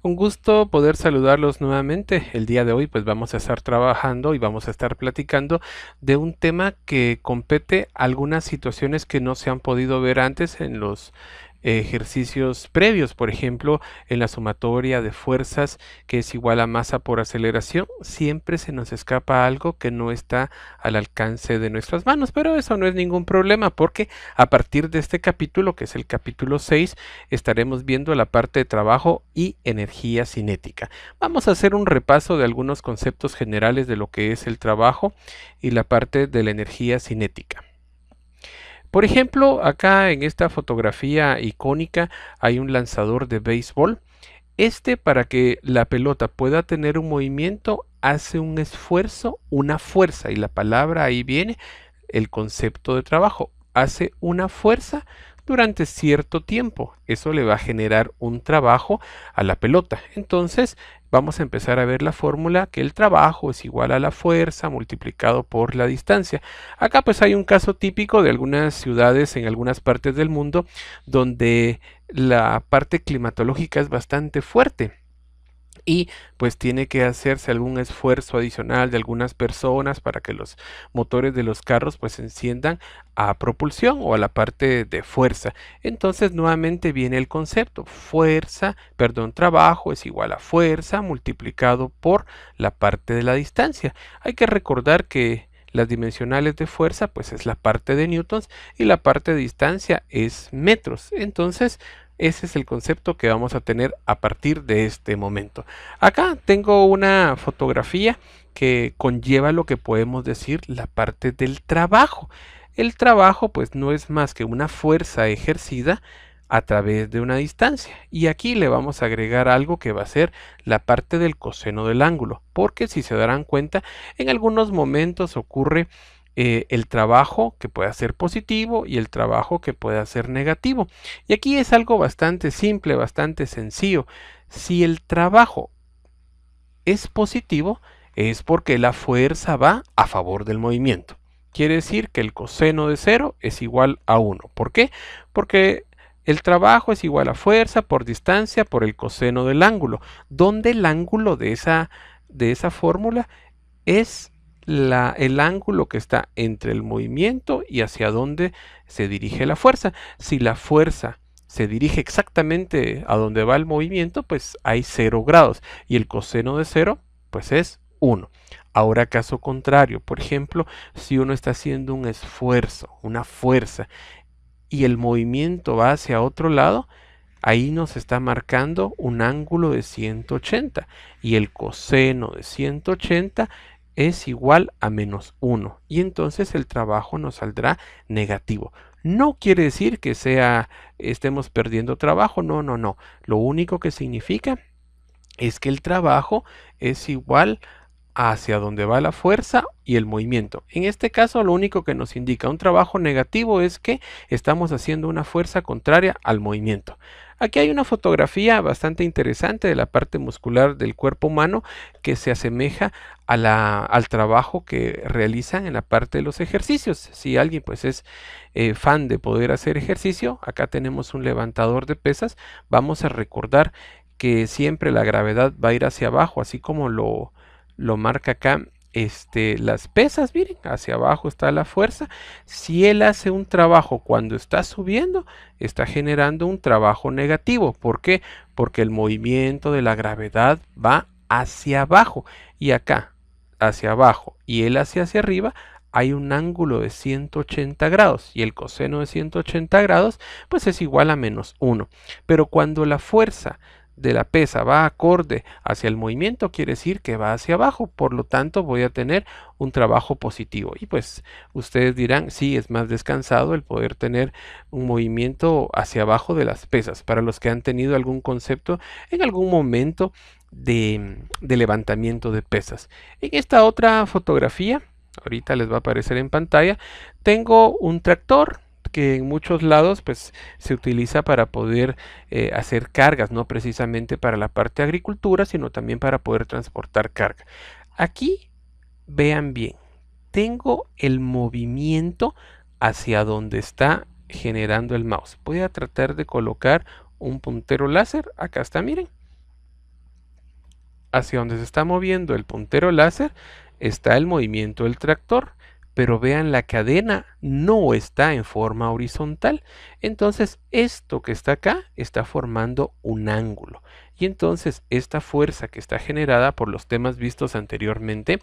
Un gusto poder saludarlos nuevamente. El día de hoy pues vamos a estar trabajando y vamos a estar platicando de un tema que compete a algunas situaciones que no se han podido ver antes en los ejercicios previos. Por ejemplo, en la sumatoria de fuerzas que es igual a masa por aceleración, siempre se nos escapa algo que no está al alcance de nuestras manos, pero eso no es ningún problema porque a partir de este capítulo, que es el capítulo 6, estaremos viendo la parte de trabajo y energía cinética. Vamos a hacer un repaso de algunos conceptos generales de lo que es el trabajo y la parte de la energía cinética. Por ejemplo, acá en esta fotografía icónica hay un lanzador de béisbol. Para que la pelota pueda tener un movimiento, hace un esfuerzo, una fuerza, y la palabra ahí viene, el concepto de trabajo. Hace una fuerza durante cierto tiempo. Eso le va a generar un trabajo a la pelota. Entonces, vamos a empezar a ver la fórmula que el trabajo es igual a la fuerza multiplicado por la distancia. Acá pues hay un caso típico de algunas ciudades en algunas partes del mundo donde la parte climatológica es bastante fuerte y pues tiene que hacerse algún esfuerzo adicional de algunas personas para que los motores de los carros pues se enciendan a propulsión o a la parte de fuerza. Entonces nuevamente viene el concepto trabajo es igual a fuerza multiplicado por la parte de la distancia. Hay que recordar que las dimensionales de fuerza pues es la parte de newtons y la parte de distancia es metros. Entonces ese es el concepto que vamos a tener a partir de este momento. Acá tengo una fotografía que conlleva lo que podemos decir la parte del trabajo. El trabajo pues no es más que una fuerza ejercida a través de una distancia. Y aquí le vamos a agregar algo que va a ser la parte del coseno del ángulo, porque si se darán cuenta, en algunos momentos ocurre el trabajo que pueda ser positivo y el trabajo que pueda ser negativo. Y aquí es algo bastante simple, bastante sencillo. Si el trabajo es positivo, es porque la fuerza va a favor del movimiento. Quiere decir que el coseno de 0 es igual a 1. ¿Por qué? Porque el trabajo es igual a fuerza por distancia por el coseno del ángulo, donde el ángulo de esa fórmula es el ángulo que está entre el movimiento y hacia dónde se dirige la fuerza. Si la fuerza se dirige exactamente a donde va el movimiento, pues hay 0 grados y el coseno de 0 pues es 1. Ahora caso contrario, por ejemplo, si uno está haciendo un esfuerzo, una fuerza, y el movimiento va hacia otro lado, ahí nos está marcando un ángulo de 180 y el coseno de 180 es igual a menos 1 y entonces el trabajo nos saldrá negativo. No quiere decir que estemos perdiendo trabajo, no, no, no. Lo único que significa es que el trabajo es igual hacia donde va la fuerza y el movimiento. En este caso, lo único que nos indica un trabajo negativo es que estamos haciendo una fuerza contraria al movimiento. Aquí hay una fotografía bastante interesante de la parte muscular del cuerpo humano que se asemeja al trabajo que realizan en la parte de los ejercicios. Si alguien pues es fan de poder hacer ejercicio, acá tenemos un levantador de pesas. Vamos a recordar que siempre la gravedad va a ir hacia abajo, así como lo marca acá las pesas, miren, hacia abajo está la fuerza. Si él hace un trabajo cuando está subiendo, está generando un trabajo negativo. ¿Por qué? Porque el movimiento de la gravedad va hacia abajo y acá hacia abajo y él hacia arriba hay un ángulo de 180 grados y el coseno de 180 grados pues es igual a menos 1. Pero cuando la fuerza de la pesa va acorde hacia el movimiento, quiere decir que va hacia abajo, por lo tanto voy a tener un trabajo positivo. Y pues ustedes dirán, sí, es más descansado el poder tener un movimiento hacia abajo de las pesas. Para los que han tenido algún concepto en algún momento de levantamiento de pesas. En esta otra fotografía, ahorita les va a aparecer en pantalla, tengo un tractor que en muchos lados pues se utiliza para poder hacer cargas, no precisamente para la parte de agricultura, sino también para poder transportar carga. Aquí vean bien, tengo el movimiento hacia donde está generando el mouse. Voy a tratar de colocar un puntero láser, acá está, miren. hacia donde se está moviendo el puntero láser está el movimiento del tractor, pero vean, la cadena no está en forma horizontal. Entonces esto que está acá está formando un ángulo. Y entonces esta fuerza que está generada por los temas vistos anteriormente,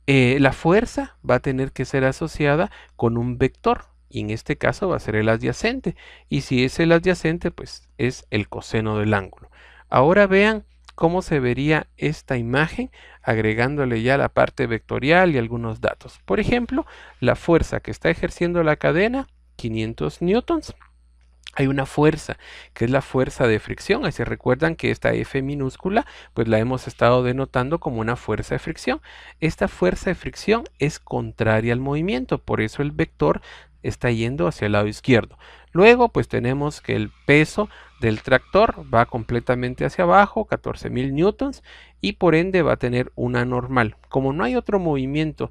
la fuerza va a tener que ser asociada con un vector. Y en este caso va a ser el adyacente. Y si es el adyacente, pues es el coseno del ángulo. Ahora vean cómo se vería esta imagen agregándole ya la parte vectorial y algunos datos. Por ejemplo, la fuerza que está ejerciendo la cadena, 500 newtons. Hay una fuerza que es la fuerza de fricción. Ahí se recuerdan que esta F minúscula pues la hemos estado denotando como una fuerza de fricción. Esta fuerza de fricción es contraria al movimiento, por eso el vector está yendo hacia el lado izquierdo. Luego pues tenemos que el peso del tractor va completamente hacia abajo, 14.000 newtons, y por ende va a tener una normal. Como no hay otro movimiento,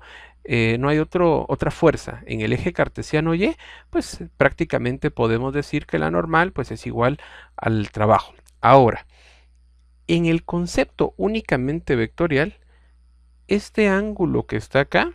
no hay otra fuerza en el eje cartesiano Y, pues prácticamente podemos decir que la normal pues es igual al trabajo. Ahora, en el concepto únicamente vectorial, este ángulo que está acá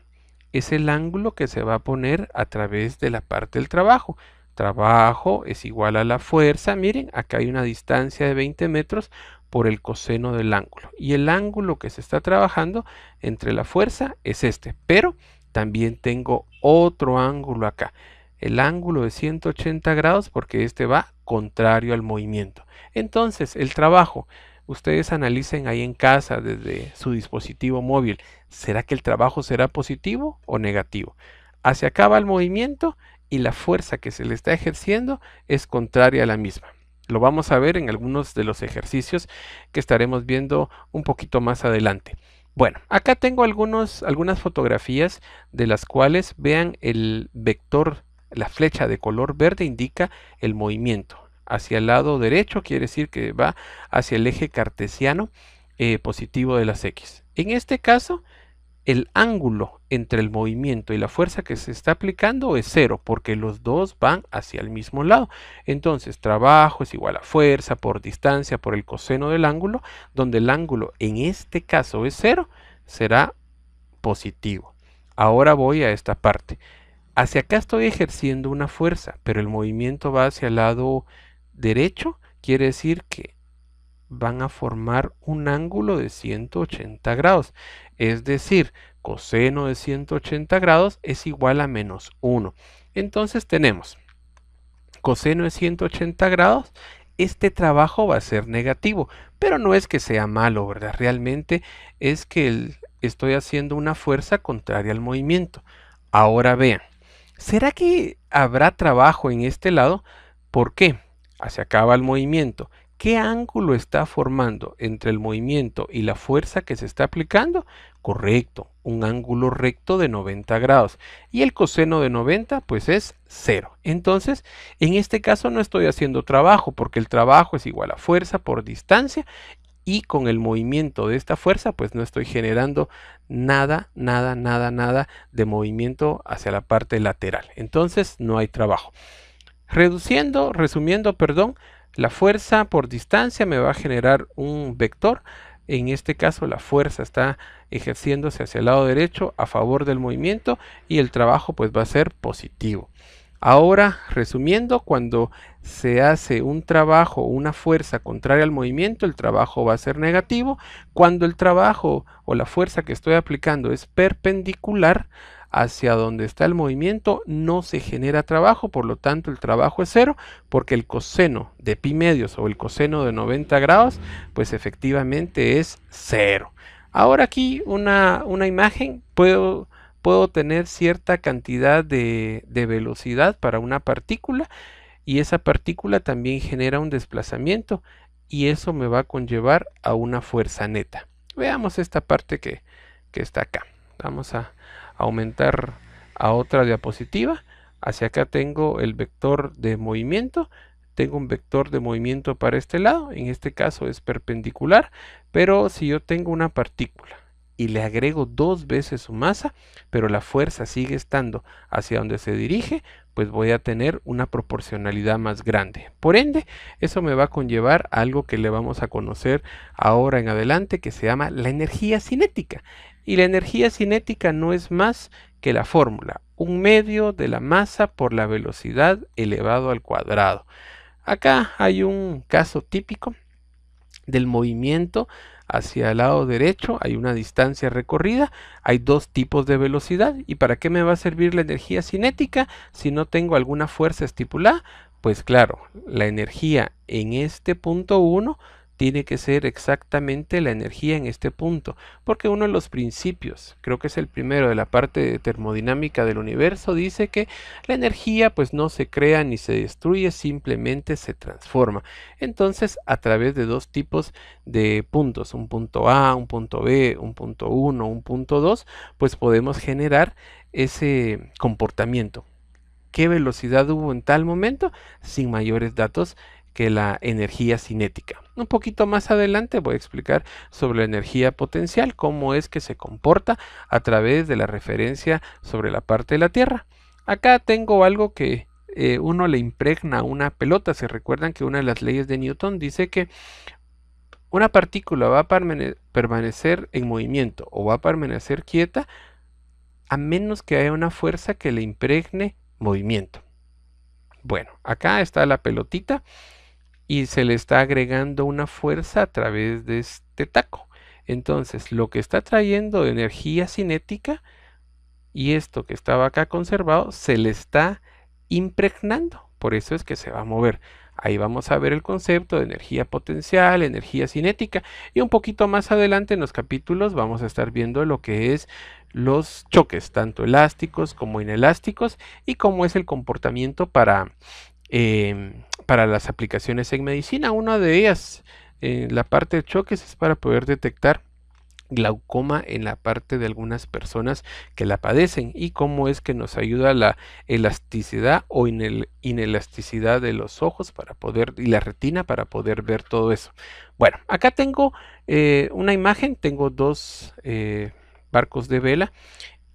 es el ángulo que se va a poner a través de la parte del trabajo. Trabajo es igual a la fuerza. Miren, acá hay una distancia de 20 metros por el coseno del ángulo. Y el ángulo que se está trabajando entre la fuerza es este. Pero también tengo otro ángulo acá. El ángulo de 180 grados porque este va contrario al movimiento. Entonces, el trabajo, ustedes analicen ahí en casa desde su dispositivo móvil. ¿Será que el trabajo será positivo o negativo? Hacia acá va el movimiento y la fuerza que se le está ejerciendo es contraria a la misma. Lo vamos a ver en algunos de los ejercicios que estaremos viendo un poquito más adelante. Bueno, acá tengo algunas fotografías de las cuales vean el vector, la flecha de color verde indica el movimiento. Hacia el lado derecho quiere decir que va hacia el eje cartesiano positivo de las X. En este caso, el ángulo entre el movimiento y la fuerza que se está aplicando es cero, porque los dos van hacia el mismo lado. Entonces, trabajo es igual a fuerza por distancia por el coseno del ángulo, donde el ángulo en este caso es cero, será positivo. Ahora voy a esta parte. Hacia acá estoy ejerciendo una fuerza, pero el movimiento va hacia el lado derecho, quiere decir que van a formar un ángulo de 180 grados. Es decir, coseno de 180 grados es igual a menos 1. Entonces tenemos coseno de 180 grados. Este trabajo va a ser negativo, pero no es que sea malo, ¿verdad? Realmente es que estoy haciendo una fuerza contraria al movimiento. Ahora vean, ¿será que habrá trabajo en este lado? ¿Por qué? Hacia acá va el movimiento. ¿Qué ángulo está formando entre el movimiento y la fuerza que se está aplicando? Correcto, un ángulo recto de 90 grados. Y el coseno de 90 pues es 0. Entonces, en este caso no estoy haciendo trabajo porque el trabajo es igual a fuerza por distancia y con el movimiento de esta fuerza pues no estoy generando nada de movimiento hacia la parte lateral. Entonces no hay trabajo. Resumiendo, perdón, la fuerza por distancia me va a generar un vector. En este caso la fuerza está ejerciéndose hacia el lado derecho a favor del movimiento y el trabajo pues va a ser positivo. Ahora, resumiendo, cuando se hace un trabajo o una fuerza contraria al movimiento, el trabajo va a ser negativo. Cuando el trabajo o la fuerza que estoy aplicando es perpendicular hacia donde está el movimiento, no se genera trabajo, por lo tanto el trabajo es cero, porque el coseno de pi medios o el coseno de 90 grados, pues efectivamente es cero. Ahora aquí una imagen, puedo tener cierta cantidad de velocidad para una partícula y esa partícula también genera un desplazamiento y eso me va a conllevar a una fuerza neta. Veamos esta parte que está acá. Vamos a aumentar a otra diapositiva. Hacia acá tengo el vector de movimiento. Tengo un vector de movimiento para este lado. En este caso es perpendicular. Pero si yo tengo una partícula y le agrego 2 veces su masa, pero la fuerza sigue estando hacia donde se dirige, pues voy a tener una proporcionalidad más grande. Por ende, eso me va a conllevar a algo que le vamos a conocer ahora en adelante, que se llama la energía cinética. Y la energía cinética no es más que la fórmula, un medio de la masa por la velocidad elevado al cuadrado. Acá hay un caso típico del movimiento hacia el lado derecho, hay una distancia recorrida, hay dos tipos de velocidad. ¿Y para qué me va a servir la energía cinética si no tengo alguna fuerza estipulada? Pues claro, la energía en este punto 1 tiene que ser exactamente la energía en este punto, porque uno de los principios, creo que es el primero de la parte termodinámica del universo, dice que la energía pues no se crea ni se destruye, simplemente se transforma. Entonces, a través de dos tipos de puntos, un punto A, un punto B, un punto 1, un punto 2, pues podemos generar ese comportamiento. ¿Qué velocidad hubo en tal momento? Sin mayores datos que la energía cinética. Un poquito más adelante voy a explicar sobre la energía potencial, cómo es que se comporta a través de la referencia sobre la parte de la Tierra. Acá tengo algo que uno le impregna a una pelota. Se recuerdan que una de las leyes de Newton dice que una partícula va a permanecer en movimiento o va a permanecer quieta a menos que haya una fuerza que le impregne movimiento. Bueno, acá está la pelotita y se le está agregando una fuerza a través de este taco. Entonces, lo que está trayendo energía cinética y esto que estaba acá conservado se le está impregnando. Por eso es que se va a mover. Ahí vamos a ver el concepto de energía potencial, energía cinética, y un poquito más adelante en los capítulos vamos a estar viendo lo que es los choques, tanto elásticos como inelásticos, y cómo es el comportamiento para las aplicaciones en medicina. Una de ellas, la parte de choques, es para poder detectar glaucoma en la parte de algunas personas que la padecen y cómo es que nos ayuda la elasticidad o inelasticidad de los ojos para poder y la retina para poder ver todo eso. Bueno, acá tengo una imagen, tengo dos barcos de vela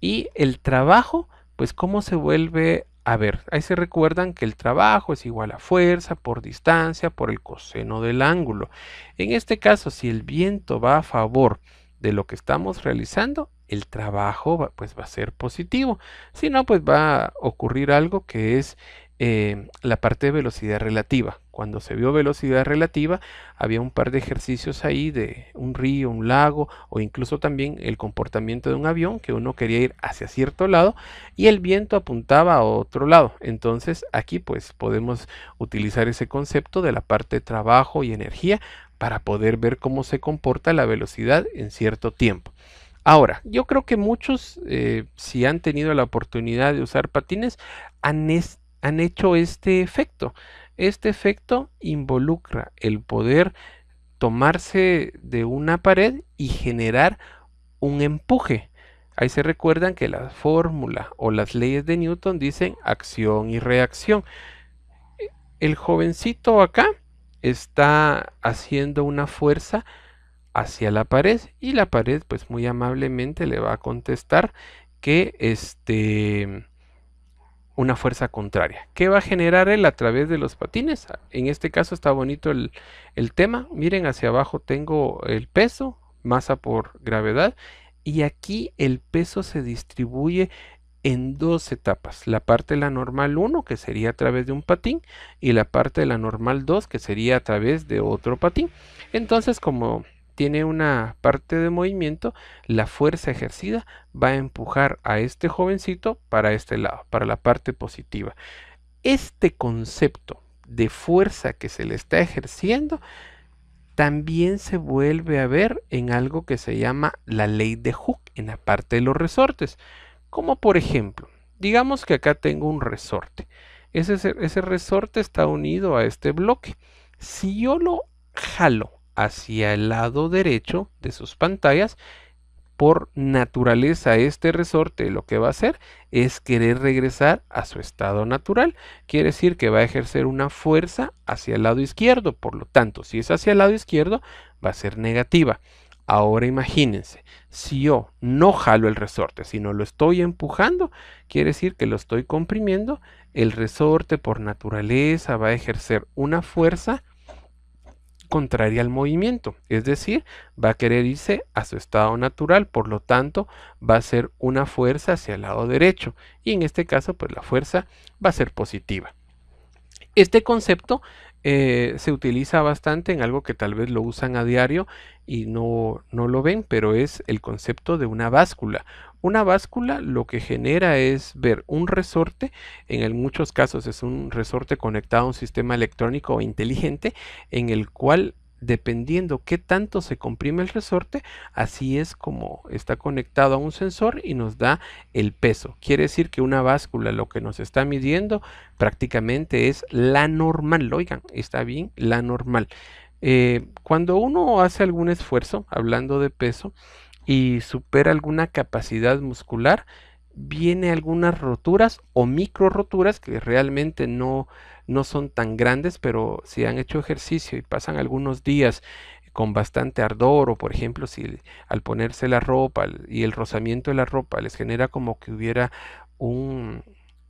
y el trabajo, pues cómo se vuelve a ver. Ahí se recuerdan que el trabajo es igual a fuerza por distancia por el coseno del ángulo. En este caso, si el viento va a favor de lo que estamos realizando, el trabajo pues va a ser positivo. Si no, pues va a ocurrir algo que es la parte de velocidad relativa. Cuando se vio velocidad relativa, había un par de ejercicios ahí de un río, un lago o incluso también el comportamiento de un avión que uno quería ir hacia cierto lado y el viento apuntaba a otro lado. Entonces aquí pues podemos utilizar ese concepto de la parte de trabajo y energía para poder ver cómo se comporta la velocidad en cierto tiempo. Ahora, yo creo que muchos, si han tenido la oportunidad de usar patines, han hecho este efecto. Este efecto involucra el poder tomarse de una pared y generar un empuje. Ahí se recuerdan que la fórmula o las leyes de Newton dicen acción y reacción. El jovencito acá está haciendo una fuerza hacia la pared y la pared pues muy amablemente le va a contestar que una fuerza contraria. ¿Qué va a generar él a través de los patines? En este caso está bonito el tema. Miren, hacia abajo tengo el peso, masa por gravedad, y aquí el peso se distribuye en dos etapas. La parte de la normal 1, que sería a través de un patín, y la parte de la normal 2, que sería a través de otro patín. Entonces, como tiene una parte de movimiento, la fuerza ejercida va a empujar a este jovencito para este lado, para la parte positiva. Este concepto de fuerza que se le está ejerciendo también se vuelve a ver en algo que se llama la ley de Hooke en la parte de los resortes. Como por ejemplo, digamos que acá tengo un resorte. Ese resorte está unido a este bloque. Si yo lo jalo hacia el lado derecho de sus pantallas, por naturaleza este resorte lo que va a hacer es querer regresar a su estado natural. Quiere decir que va a ejercer una fuerza hacia el lado izquierdo. Por lo tanto, si es hacia el lado izquierdo, va a ser negativa. Ahora imagínense, si yo no jalo el resorte, sino lo estoy empujando, quiere decir que lo estoy comprimiendo el resorte por naturaleza va a ejercer una fuerza contraria al movimiento, es decir, va a querer irse a su estado natural, por lo tanto va a ser una fuerza hacia el lado derecho y en este caso pues la fuerza va a ser positiva. Este concepto se utiliza bastante en algo que tal vez lo usan a diario y no lo ven, pero es el concepto de una báscula. Una báscula lo que genera es ver un resorte, muchos casos es un resorte conectado a un sistema electrónico inteligente en el cual dependiendo qué tanto se comprime el resorte, así es como está conectado a un sensor y nos da el peso. Quiere decir que una báscula lo que nos está midiendo prácticamente es la normal. Oigan, está bien, la normal. Cuando uno hace algún esfuerzo, hablando de peso, y supera alguna capacidad muscular, viene algunas roturas o micro roturas que realmente no son tan grandes, pero si han hecho ejercicio y pasan algunos días con bastante ardor o por ejemplo si al ponerse la ropa y el rozamiento de la ropa les genera como que hubiera un,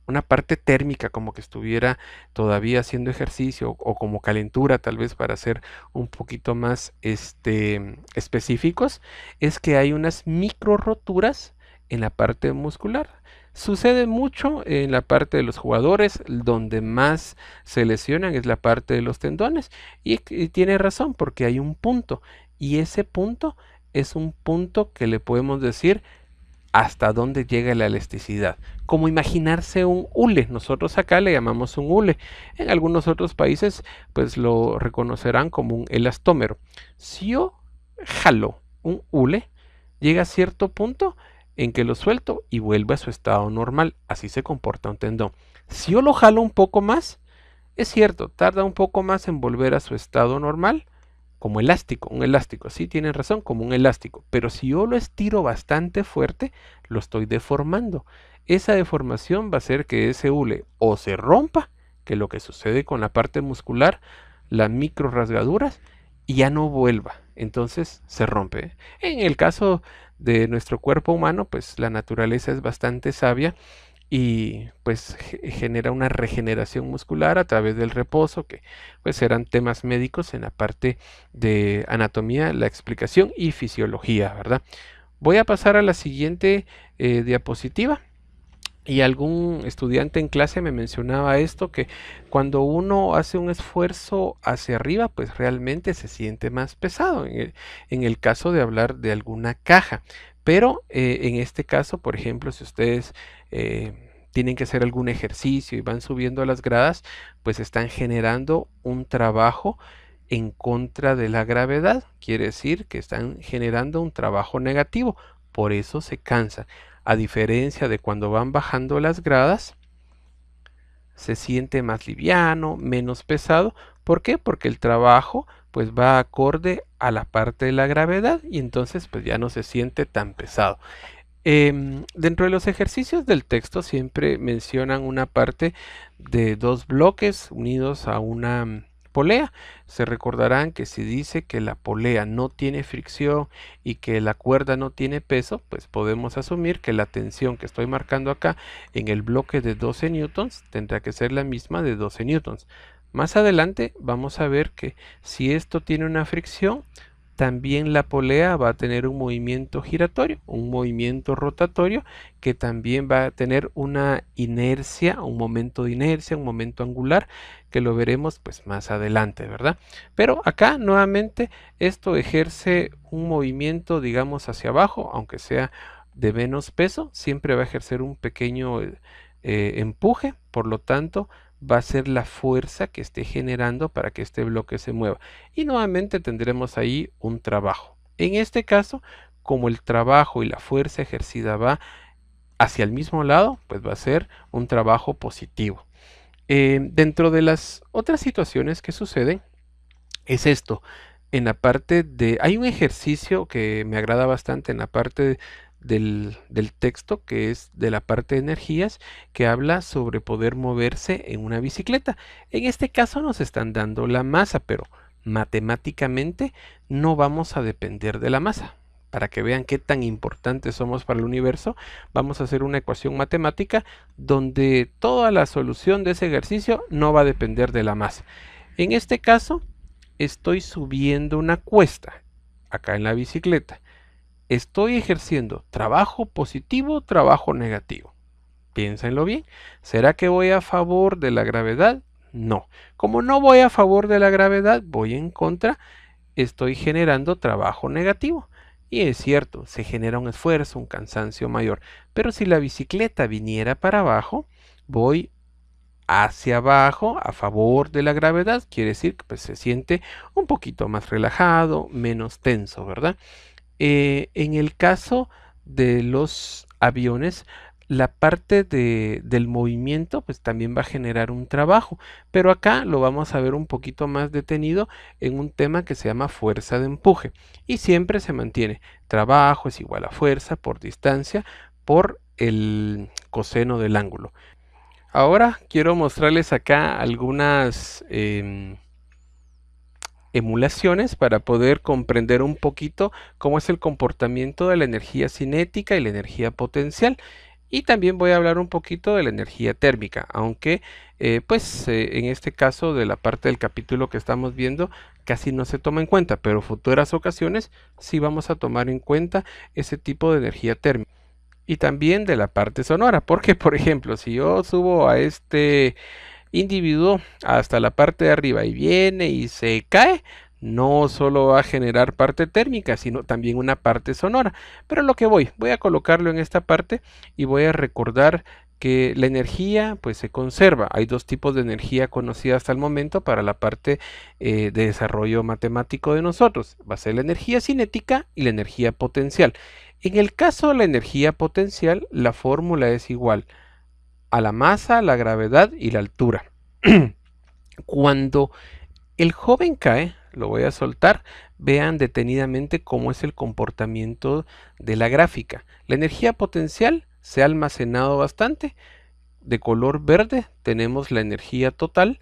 una parte térmica, como que estuviera todavía haciendo ejercicio o como calentura tal vez para ser un poquito más específicos, es que hay unas micro roturas en la parte muscular. Sucede mucho en la parte de los jugadores, donde más se lesionan es la parte de los tendones y tiene razón porque hay un punto y ese punto es un punto que le podemos decir hasta dónde llega la elasticidad. Como imaginarse un hule, nosotros acá le llamamos un hule, en algunos otros países pues lo reconocerán como un elastómero. Si yo jalo un hule, llega a cierto punto en que lo suelto y vuelve a su estado normal, así se comporta un tendón. Si yo lo jalo un poco más, es cierto, tarda un poco más en volver a su estado normal, como elástico, un elástico, sí tienen razón, como un elástico, pero si yo lo estiro bastante fuerte, lo estoy deformando. Esa deformación va a hacer que ese hule o se rompa, que es lo que sucede con la parte muscular, las micro rasgaduras, y ya no vuelva, entonces se rompe. En el caso de nuestro cuerpo humano, pues la naturaleza es bastante sabia y pues genera una regeneración muscular a través del reposo, que pues serán temas médicos en la parte de anatomía, la explicación y fisiología, ¿verdad? Voy a pasar a la siguiente diapositiva. Y algún estudiante en clase me mencionaba esto, que cuando uno hace un esfuerzo hacia arriba, pues realmente se siente más pesado, en el caso de hablar de alguna caja. Pero en este caso, por ejemplo, si ustedes tienen que hacer algún ejercicio y van subiendo las gradas, pues están generando un trabajo en contra de la gravedad. Quiere decir que están generando un trabajo negativo, por eso se cansan. A diferencia de cuando van bajando las gradas, se siente más liviano, menos pesado. ¿Por qué? Porque el trabajo pues va acorde a la parte de la gravedad y entonces pues ya no se siente tan pesado. Dentro de los ejercicios del texto siempre mencionan una parte de dos bloques unidos a una polea. Se recordarán que si dice que la polea no tiene fricción y que la cuerda no tiene peso, pues podemos asumir que la tensión que estoy marcando acá en el bloque de 12 newtons tendrá que ser la misma de 12 newtons. Más adelante vamos a ver que si esto tiene una fricción, también la polea va a tener un movimiento giratorio, un movimiento rotatorio, que también va a tener una inercia, un momento de inercia, un momento angular, que lo veremos pues más adelante, ¿verdad? Pero acá nuevamente esto ejerce un movimiento, digamos, hacia abajo, aunque sea de menos peso, siempre va a ejercer un pequeño empuje, por lo tanto va a ser la fuerza que esté generando para que este bloque se mueva. Y nuevamente tendremos ahí un trabajo. En este caso, como el trabajo y la fuerza ejercida va hacia el mismo lado, pues va a ser un trabajo positivo. Dentro de las otras situaciones que suceden, es esto. En la parte de... Hay un ejercicio que me agrada bastante en la parte del texto, que es de la parte de energías, que habla sobre poder moverse en una bicicleta. En este caso nos están dando la masa, pero matemáticamente no vamos a depender de la masa. para que vean qué tan importantes somos para el universo, vamos a hacer una ecuación matemática donde toda la solución de ese ejercicio no va a depender de la masa. En este caso, estoy subiendo una cuesta acá en la bicicleta. ¿Estoy ejerciendo trabajo positivo o trabajo negativo? Piénsenlo bien. ¿Será que voy a favor de la gravedad? No. Como no voy a favor de la gravedad, voy en contra, estoy generando trabajo negativo. Y es cierto, se genera un esfuerzo, un cansancio mayor. Pero si la bicicleta viniera para abajo, voy hacia abajo a favor de la gravedad. Quiere decir que pues, se siente un poquito más relajado, menos tenso, ¿verdad? En el caso de los aviones, la parte del movimiento pues también va a generar un trabajo, pero acá lo vamos a ver un poquito más detenido en un tema que se llama fuerza de empuje y siempre se mantiene trabajo es igual a fuerza por distancia por el coseno del ángulo. Ahora quiero mostrarles acá algunas emulaciones para poder comprender un poquito cómo es el comportamiento de la energía cinética y la energía potencial. Y también voy a hablar un poquito de la energía térmica, aunque en este caso de la parte del capítulo que estamos viendo casi no se toma en cuenta, pero futuras ocasiones sí vamos a tomar en cuenta ese tipo de energía térmica. Y también de la parte sonora, porque por ejemplo, si yo subo a este individuo hasta la parte de arriba y viene y se cae, no solo va a generar parte térmica, sino también una parte sonora. Pero lo que voy a colocarlo en esta parte y voy a recordar que la energía pues se conserva. Hay dos tipos de energía conocida hasta el momento para la parte de desarrollo matemático de nosotros. Va a ser la energía cinética y la energía potencial. En el caso de la energía potencial, la fórmula es igual a la masa, la gravedad y la altura. Cuando el joven cae, lo voy a soltar, vean detenidamente cómo es el comportamiento de la gráfica. La energía potencial se ha almacenado bastante. De color verde tenemos la energía total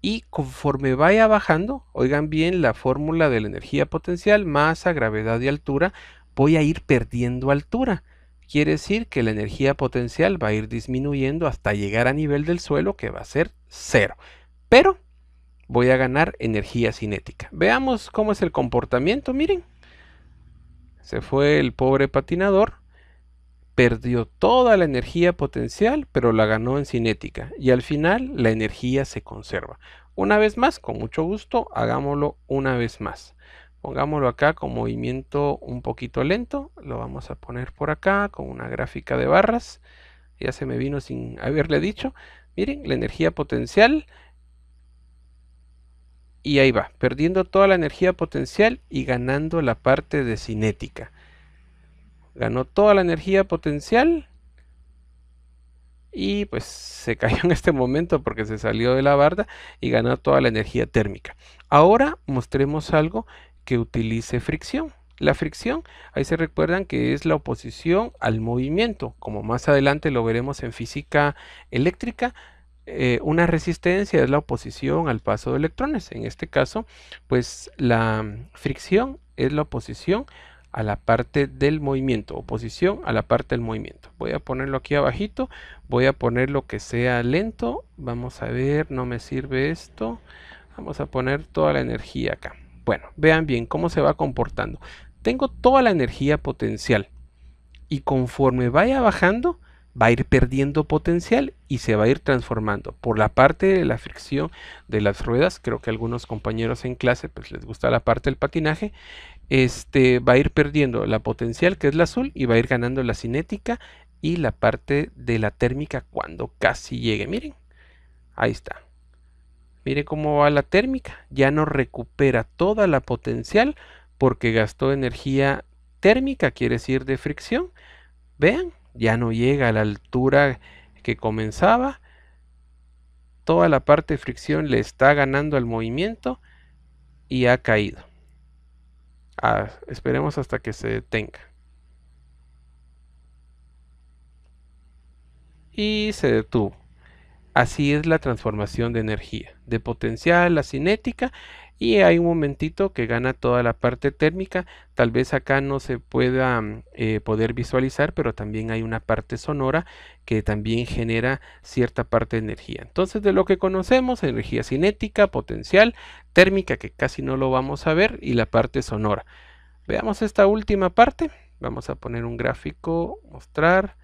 y conforme vaya bajando, oigan bien la fórmula de la energía potencial, masa, gravedad y altura, voy a ir perdiendo altura. Quiere decir que la energía potencial va a ir disminuyendo hasta llegar a nivel del suelo que va a ser cero. Pero voy a ganar energía cinética. Veamos cómo es el comportamiento. Miren, se fue el pobre patinador, perdió toda la energía potencial, pero la ganó en cinética. Y al final la energía se conserva. Una vez más, con mucho gusto, hagámoslo una vez más. Pongámoslo acá con movimiento un poquito lento. Lo vamos a poner por acá con una gráfica de barras. Ya se me vino sin haberle dicho. Miren, la energía potencial. Y ahí va, perdiendo toda la energía potencial y ganando la parte de cinética. Ganó toda la energía potencial y pues se cayó en este momento porque se salió de la barda y ganó toda la energía térmica. Ahora mostremos algo que utilice fricción. La fricción, ahí se recuerdan que es la oposición al movimiento, como más adelante lo veremos en física eléctrica. Una resistencia es la oposición al paso de electrones. En este caso, pues la fricción es la oposición a la parte del movimiento, oposición a la parte del movimiento. Voy a ponerlo aquí abajito, voy a poner lo que sea lento. Vamos a ver, no me sirve esto. Vamos a poner toda la energía acá. Bueno, vean bien cómo se va comportando. Tengo toda la energía potencial y conforme vaya bajando, va a ir perdiendo potencial y se va a ir transformando por la parte de la fricción de las ruedas. Creo que a algunos compañeros en clase pues les gusta la parte del patinaje. Va a ir perdiendo la potencial, que es la azul, y va a ir ganando la cinética y la parte de la térmica cuando casi llegue. Miren, ahí está. Miren cómo va la térmica. Ya no recupera toda la potencial porque gastó energía térmica, quiere decir de fricción. Vean, ya no llega a la altura que comenzaba. Toda la parte de fricción le está ganando al movimiento y ha caído. Esperemos hasta que se detenga. Y se detuvo. Así es la transformación de energía, de potencial a cinética. y hay un momentito que gana toda la parte térmica. Tal vez acá no se pueda poder visualizar, pero también hay una parte sonora que también genera cierta parte de energía. Entonces, de lo que conocemos, energía cinética, potencial, térmica, que casi no lo vamos a ver, y la parte sonora. Veamos esta última parte. Vamos a poner un gráfico, mostrar,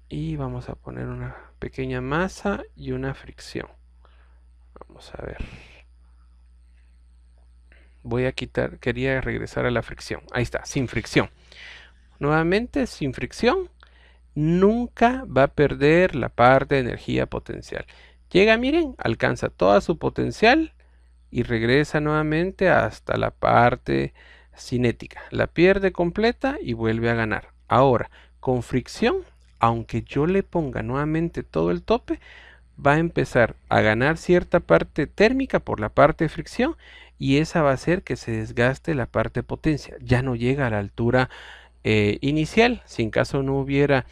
y vamos a poner una pequeña masa y una fricción. Vamos a ver. Voy a quitar, quería regresar a la fricción. Ahí está, sin fricción. Nuevamente, sin fricción, nunca va a perder la parte de energía potencial. Llega, miren, alcanza toda su potencial y regresa nuevamente hasta la parte cinética. La pierde completa y vuelve a ganar. Ahora, con fricción, aunque yo le ponga nuevamente todo el tope, va a empezar a ganar cierta parte térmica por la parte de fricción, y esa va a hacer que se desgaste la parte de potencia. Ya no llega a la altura inicial. Si en caso no hubiera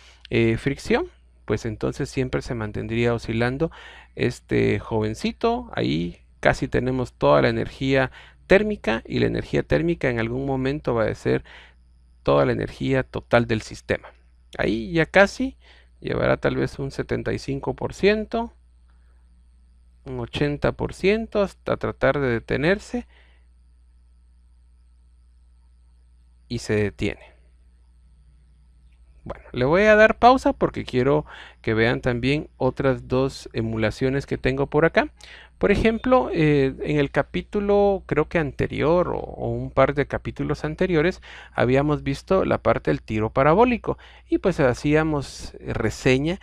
fricción, pues entonces siempre se mantendría oscilando este jovencito. Ahí casi tenemos toda la energía térmica, y la energía térmica en algún momento va a ser toda la energía total del sistema. Ahí ya casi llevará tal vez un 75%, un 80%, hasta tratar de detenerse, y se detiene. Bueno, le voy a dar pausa porque quiero que vean también otras dos emulaciones que tengo por acá. Por ejemplo, en el capítulo creo que anterior, o un par de capítulos anteriores, habíamos visto la parte del tiro parabólico, y pues hacíamos reseña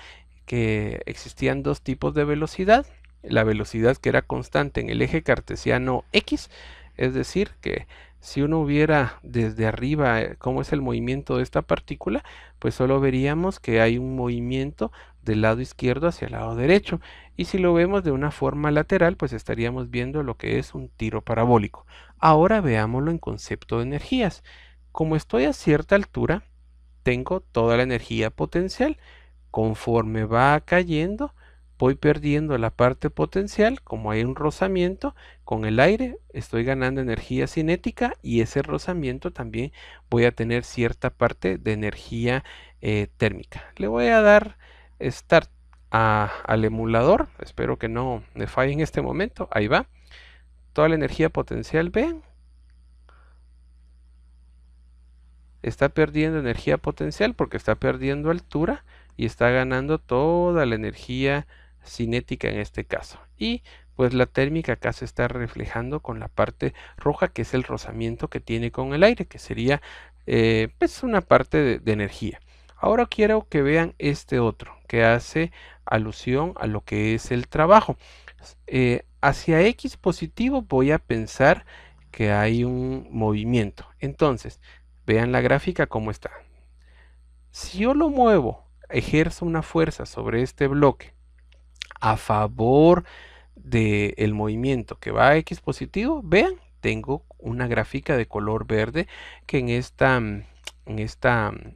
que existían dos tipos de velocidad. La velocidad que era constante en el eje cartesiano X, es decir, que si uno viera desde arriba cómo es el movimiento de esta partícula, pues solo veríamos que hay un movimiento del lado izquierdo hacia el lado derecho. Y si lo vemos de una forma lateral, pues estaríamos viendo lo que es un tiro parabólico. Ahora veámoslo en concepto de energías. Como estoy a cierta altura, tengo toda la energía potencial. Conforme va cayendo, voy perdiendo la parte potencial. Como hay un rozamiento con el aire, estoy ganando energía cinética, y ese rozamiento también voy a tener cierta parte de energía térmica. Le voy a dar Start al emulador. Espero que no me falle en este momento. Ahí va. Toda la energía potencial, vean. Está perdiendo energía potencial porque está perdiendo altura, y está ganando toda la energía cinética en este caso. Y pues la térmica acá se está reflejando con la parte roja, que es el rozamiento que tiene con el aire, que sería pues una parte de energía. Ahora quiero que vean este otro, que hace alusión a lo que es el trabajo. Hacia X positivo voy a pensar que hay un movimiento. Entonces, vean la gráfica cómo está. Si yo lo muevo, ejerzo una fuerza sobre este bloque a favor del movimiento que va a X positivo, vean, tengo una gráfica de color verde que en esta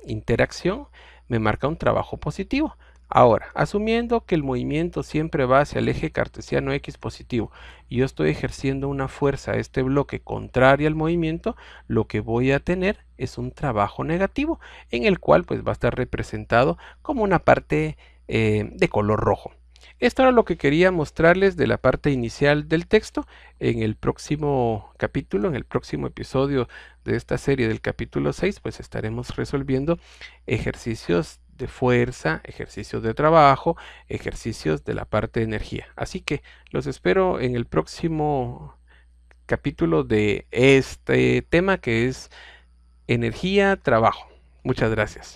interacción me marca un trabajo positivo. Ahora, asumiendo que el movimiento siempre va hacia el eje cartesiano X positivo, y yo estoy ejerciendo una fuerza a este bloque contraria al movimiento, lo que voy a tener es un trabajo negativo, en el cual pues va a estar representado como una parte de color rojo. Esto era lo que quería mostrarles de la parte inicial del texto. En el próximo capítulo, en el próximo episodio de esta serie del capítulo 6, pues estaremos resolviendo ejercicios de fuerza, ejercicios de trabajo, ejercicios de la parte de energía. Así que los espero en el próximo capítulo de este tema, que es energía, trabajo. Muchas gracias.